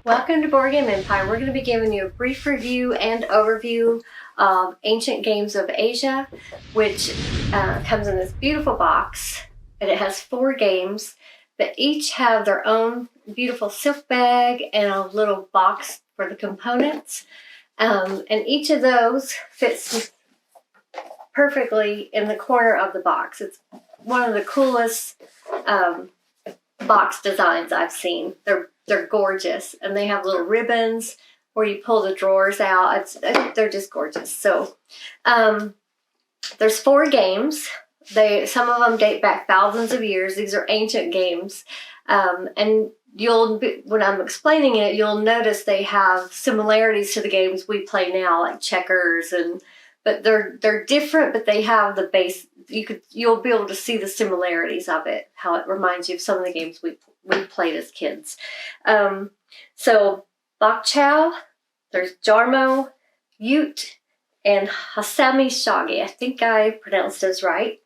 Welcome to Board Game Empire. We're going to be giving you a brief review and overview of Ancient Games of Asia, which comes in this beautiful box, and it has 4 games that each have their own beautiful silk bag and a little box for the components. And each of those fits perfectly in the corner of the box. It's one of the coolest box designs I've seen. They're gorgeous, and they have little ribbons where you pull the drawers out. They're just gorgeous. So there's 4 games. Some of them date back thousands of years. These are ancient games, and when I'm explaining it, you'll notice they have similarities to the games we play now, like checkers, but they're different. But they have the base. You'll be able to see the similarities of it, how it reminds you of some of the games we played as kids. So Bok Chow, there's Jarmo, Ute, and Hasami Shagi. I think I pronounced those right.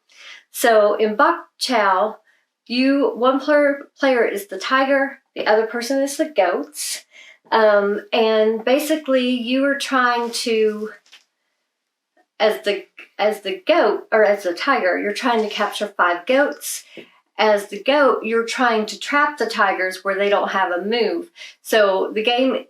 So in Bok Chow, one player is the tiger, the other person is the goats, and basically you are trying to, as the goat, or as the tiger, you're trying to capture 5 goats. As the goat, you're trying to trap the tigers where they don't have a move. So the game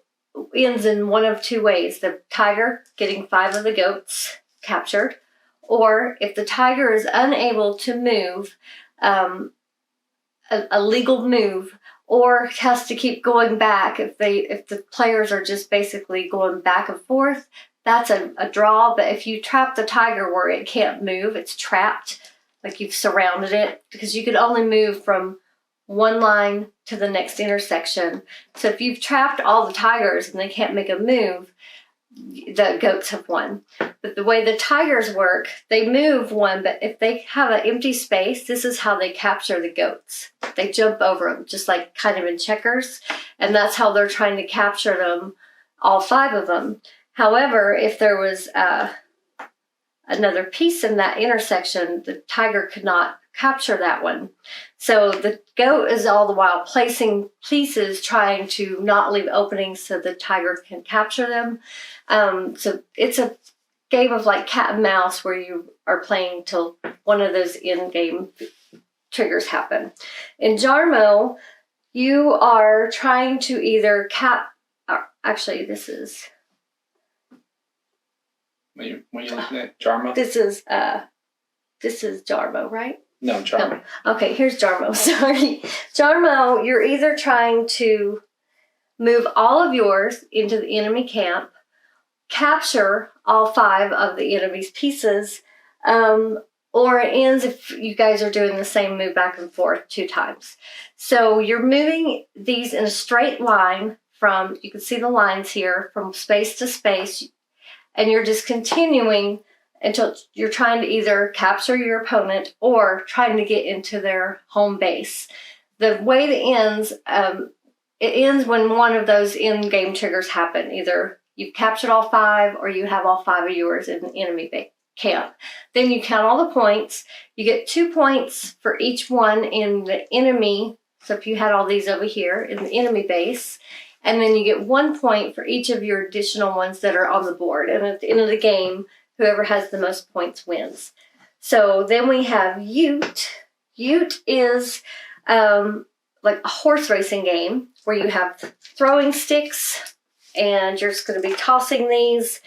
ends in one of 2 ways. The tiger getting 5 of the goats captured, or if the tiger is unable to move, a legal move, or has to keep going back, if the players are just basically going back and forth, that's a draw. But if you trap the tiger where it can't move, it's trapped, like you've surrounded it, because you could only move from one line to the next intersection. So if you've trapped all the tigers and they can't make a move, the goats have won. But the way the tigers work, they move one, but if they have an empty space, this is how they capture the goats. They jump over them, just like kind of in checkers, and that's how they're trying to capture them, all 5 of them. However, if there was another piece in that intersection, the tiger could not capture that one. So the goat is all the while placing pieces, trying to not leave openings so the tiger can capture them. So it's a game of like cat and mouse, where you are playing till one of those in-game triggers happen. In Jarmo, you are trying to either actually, this is... When you're looking at Jarmo? This is Jarmo, right? No, Jarmo. No. Okay, here's Jarmo. Sorry. Jarmo, you're either trying to move all of yours into the enemy camp, capture all 5 of the enemy's pieces, or it ends if you guys are doing the same move back and forth 2 times. So you're moving these in a straight line you can see the lines here, from space to space, and you're just continuing until you're trying to either capture your opponent or trying to get into their home base. The way it ends when one of those in-game triggers happen. Either you've captured all 5 or you have all 5 of yours in the enemy camp. Then you count all the points. You get 2 points for each one in the enemy. So if you had all these over here in the enemy base, and then you get 1 point for each of your additional ones that are on the board. And at the end of the game, whoever has the most points wins. So then we have Ute. Ute is like a horse racing game where you have throwing sticks, and you're just going to be tossing these.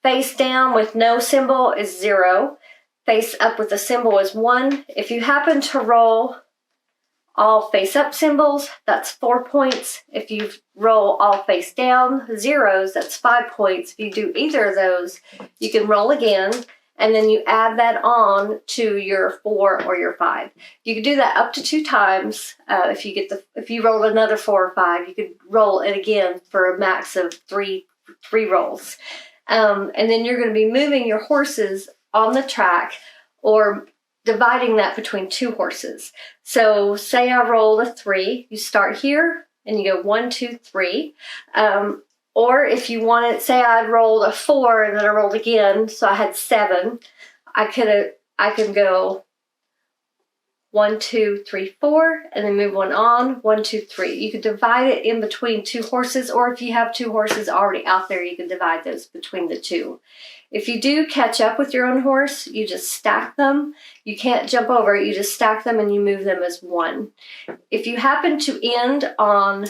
Face down with no symbol is 0. Face up with a symbol is 1. If you happen to roll all face-up symbols, that's 4 points. If you roll all face-down zeros, that's 5 points. If you do either of those, you can roll again, and then you add that on to your 4 or your 5. You can do that up to 2 times. If you roll another 4 or 5, you could roll it again for a max of 3 rolls. And then you're going to be moving your horses on the track, or dividing that between 2 horses. So say I roll a 3, you start here and you go 1, 2, 3. Or if you want it, say I'd rolled a 4 and then I rolled again, so I had 7. I can go 1, 2, 3, 4, and then move one on, 1, 2, 3. You could divide it in between 2 horses, or if you have 2 horses already out there, you can divide those between the 2. If you do catch up with your own horse, you just stack them. You can't jump over it, you just stack them and you move them as 1. If you happen to end on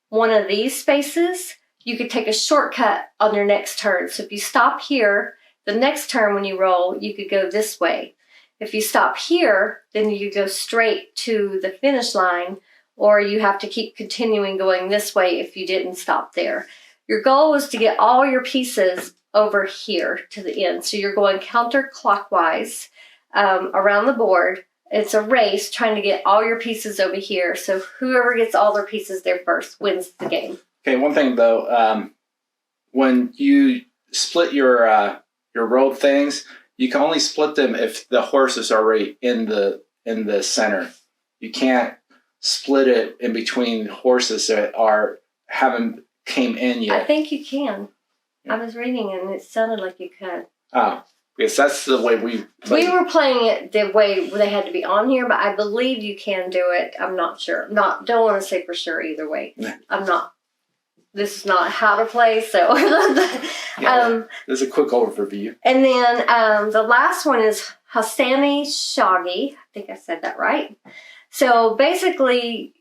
one of these spaces, you could take a shortcut on your next turn. So if you stop here, the next turn when you roll, you could go this way. If you stop here, then you go straight to the finish line, or you have to keep continuing going this way if you didn't stop there. Your goal was to get all your pieces over here to the end. So you're going counterclockwise around the board. It's a race trying to get all your pieces over here. So whoever gets all their pieces there first wins the game. Okay, one thing though, when you split your rolled things, you can only split them if the horse is already in the center. You can't split it in between horses that haven't came in yet. I think you can. I was reading and it sounded like you could. Oh, because that's the way we were playing it the way they had to be on here, but I believe you can do it. I'm not sure. Don't want to say for sure either way. I'm not. This is not how to play, so. There's a quick overview. And then the last one is Stonemaier. I think I said that right. So basically,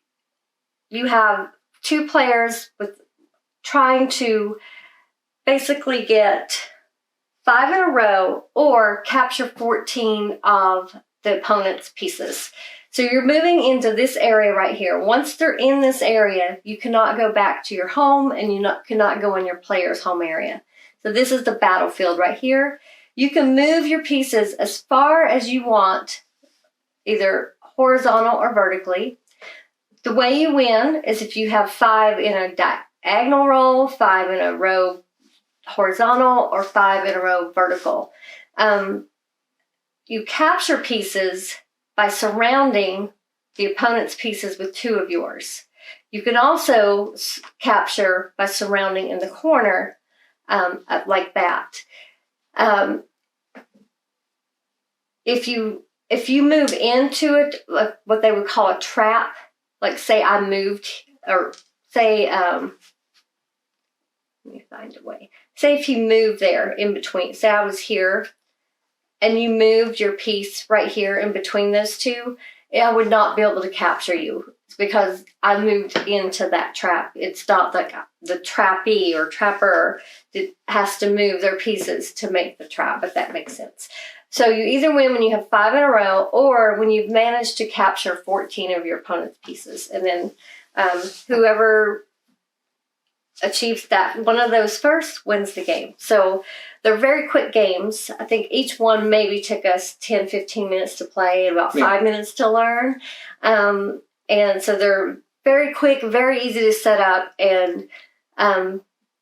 you have 2 players with trying to basically get 5 in a row or capture 14 of the opponent's pieces. So you're moving into this area right here. Once they're in this area, you cannot go back to your home and you cannot go in your player's home area. So this is the battlefield right here. You can move your pieces as far as you want, either horizontal or vertically. The way you win is if you have 5 in a diagonal row, 5 in a row horizontal, or 5 in a row vertical. You capture pieces by surrounding the opponent's pieces with 2 of yours. You can also capture by surrounding in the corner like that. If you move into it, like what they would call a trap, like say I moved, or say, let me find a way. Say if you moved there in between, say I was here, and you moved your piece right here in between those 2, I would not be able to capture you because I moved into that trap. It's not like the trappee or trapper that has to move their pieces to make the trap, if that makes sense. So you either win when you have 5 in a row or when you've managed to capture 14 of your opponent's pieces. And then whoever achieves that one of those first wins the game. So they're very quick games. I think each one maybe took us 10-15 minutes to play and about 5 minutes to learn. And so they're very quick, very easy to set up, and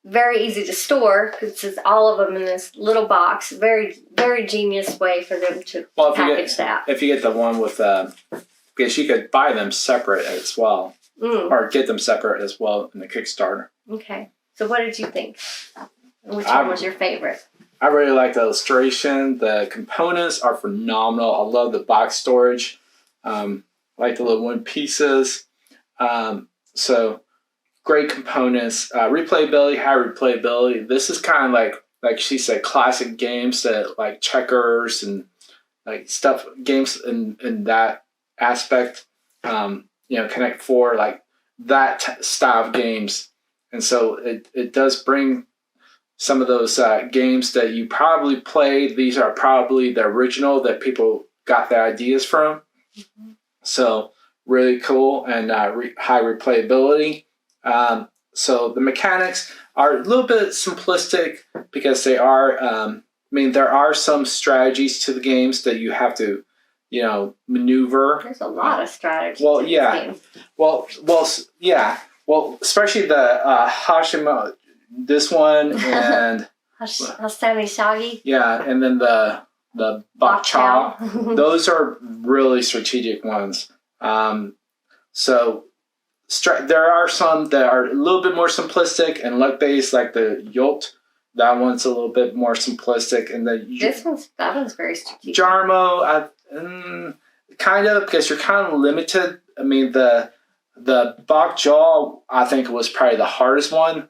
very easy to store because it's all of them in this little box. Very, very genius way for them to package that. If you get the one with, because you could buy them separate as well, or get them separate as well in the Kickstarter. Okay. So what did you think? Which one was your favorite? I really like the illustration. The components are phenomenal. I love the box storage. I like the little wooden pieces. So great components. Replayability, high replayability. This is kind of like she said, classic games that like checkers and like stuff, games in that aspect. Connect Four, like that style of games. And so it does bring some of those games that you probably played. These are probably the original that people got their ideas from. Mm-hmm. So really cool and high replayability. So the mechanics are a little bit simplistic because they are, there are some strategies to the games that you have to, maneuver. There's a lot of strategy. Well, yeah. Well, yeah. Well, especially the Hashimo, this one, and Stonemaier. Yeah, and then the Bok Chow. Those are really strategic ones. So there are some that are a little bit more simplistic and luck based, like the Yolt. That one's a little bit more simplistic, and that one's very strategic. Jarmo, kind of, because you're kind of limited. I mean, the Bok Jaw, I think, was probably the hardest one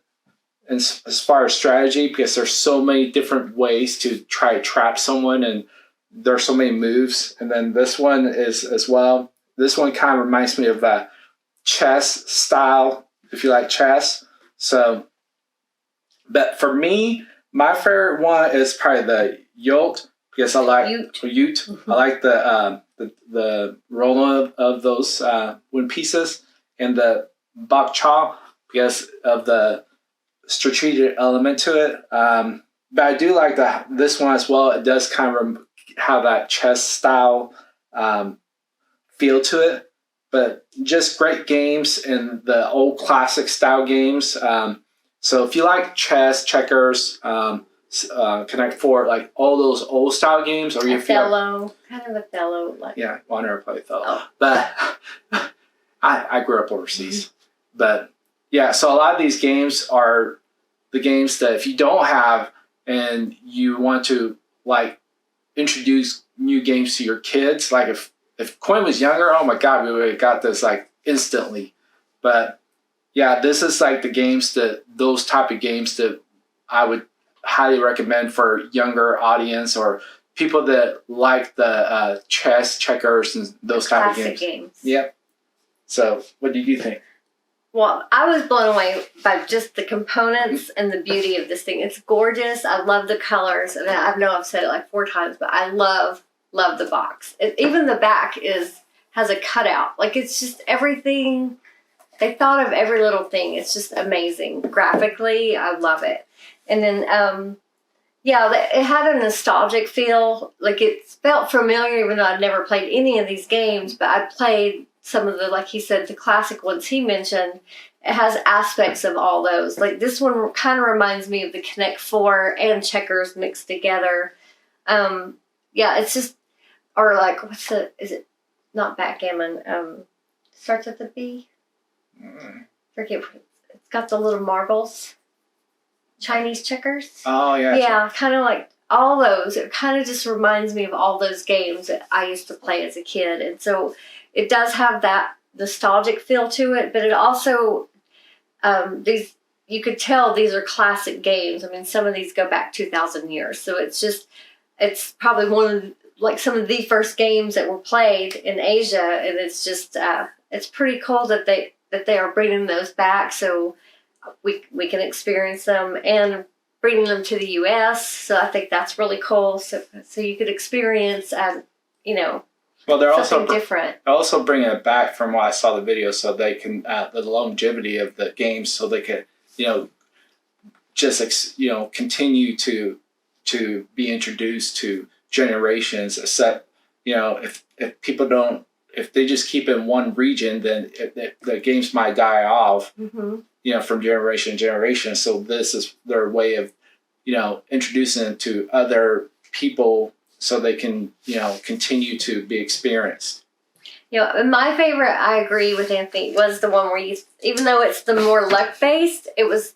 as far as strategy, because there's so many different ways to try to trap someone, and there's so many moves. And then this one is as well. This one kind of reminds me of that chess style, if you like chess. So, but for me, my favorite one is probably the Yolt, because I like Ute. I like the rolling of those wooden pieces, and the Bok Chow because of the strategic element to it. But I do like this one as well. It does kind of have that chess style feel to it, but just great games and the old classic style games. So if you like chess, checkers, Connect Four, like all those old style games, or Othello, kind of Othello, like yeah, well, I never played Othello, but I grew up overseas. But yeah, so a lot of these games are the games that if you don't have and you want to like introduce new games to your kids, like if Quinn was younger, oh my God, we would have got this like instantly. But yeah, this is like those type of games that I would highly recommend for younger audience or people that like the chess, checkers, and those type of games. Games. Yep. So what did you think? Well, I was blown away by just the components and the beauty of this thing. It's gorgeous. I love the colors. And I know I've said it like 4 times, but I love the box. Even the back has a cutout. Like, it's just everything. They thought of every little thing. It's just amazing. Graphically, I love it. And then, it had a nostalgic feel. Like, it felt familiar, even though I'd never played any of these games. But I played some of the, like he said, the classic ones he mentioned. It has aspects of all those. Like, this one kind of reminds me of the Connect Four and checkers mixed together. It's just, or like, is it not backgammon? Starts with a B? Forget. It's got the little marbles. Chinese checkers. Oh, yeah. Yeah, kind of like all those. It kind of just reminds me of all those games that I used to play as a kid. And so it does have that nostalgic feel to it, but it also, you could tell these are classic games. I mean, some of these go back 2,000 years. So it's probably one of like some of the first games that were played in Asia. And it's just, it's pretty cool that they are bringing those back. So we can experience them and bringing them to the U.S. So I think that's really cool. So you could experience, well, they're something different. Also bringing it back from what I saw the video, so they can the longevity of the games, so they could continue to be introduced to generations. Except if people don't, if they just keep in one region, then the games might die off. Mm-hmm. From generation to generation. So this is their way of, introducing it to other people so they can, continue to be experienced. And my favorite, I agree with Anthony, was the one where even though it's the more luck-based, it was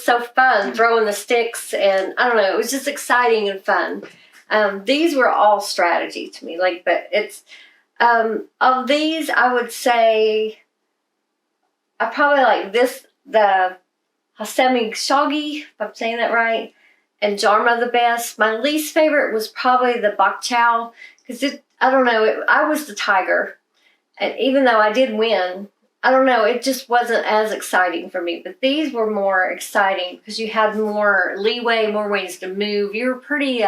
so fun throwing the sticks, and I don't know, it was just exciting and fun. These were all strategy to me, but it's, of these, I would say, I probably like the Hasemi Shogi, if I'm saying that right, and Jarma the best. My least favorite was probably the Bok Chow, because I don't know, I was the tiger. And even though I did win, I don't know, it just wasn't as exciting for me. But these were more exciting because you had more leeway, more ways to move. You were pretty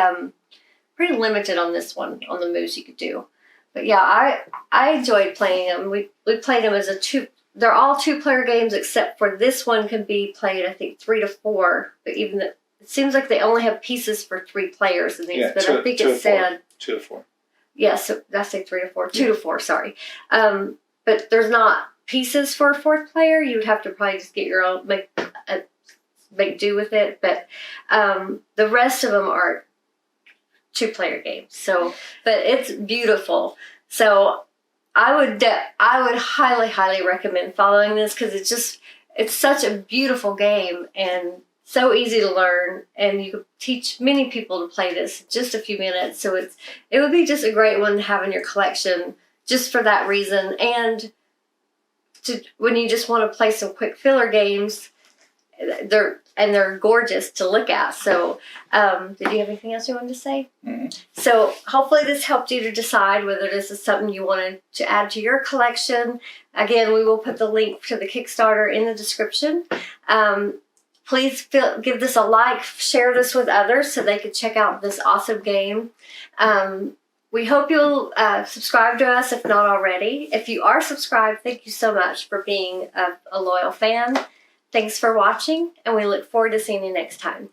limited on this one, on the moves you could do. But yeah, I enjoyed playing them. We played them as they're all 2-player games, except for this one can be played, I think, 3 to 4. But it seems like they only have pieces for 3 players in these. Yeah, but I think it said 2 to 4. Yes, yeah, so I say 3 to 4, 2 to 4. Sorry, but there's not pieces for a 4th player. You would have to probably just get your own, make do with it. But the rest of them are 2-player games. So, but it's beautiful. So I would highly, highly recommend following this, because it's such a beautiful game, and so easy to learn, and you could teach many people to play this in just a few minutes. So it would be just a great one to have in your collection just for that reason. And when you just want to play some quick filler games, they're gorgeous to look at. So did you have anything else you wanted to say? Mm-hmm. So hopefully this helped you to decide whether this is something you wanted to add to your collection. Again, we will put the link to the Kickstarter in the description. Please give this a like, share this with others so they can check out this awesome game. We hope you'll subscribe to us if not already. If you are subscribed, thank you so much for being a loyal fan. Thanks for watching, and we look forward to seeing you next time.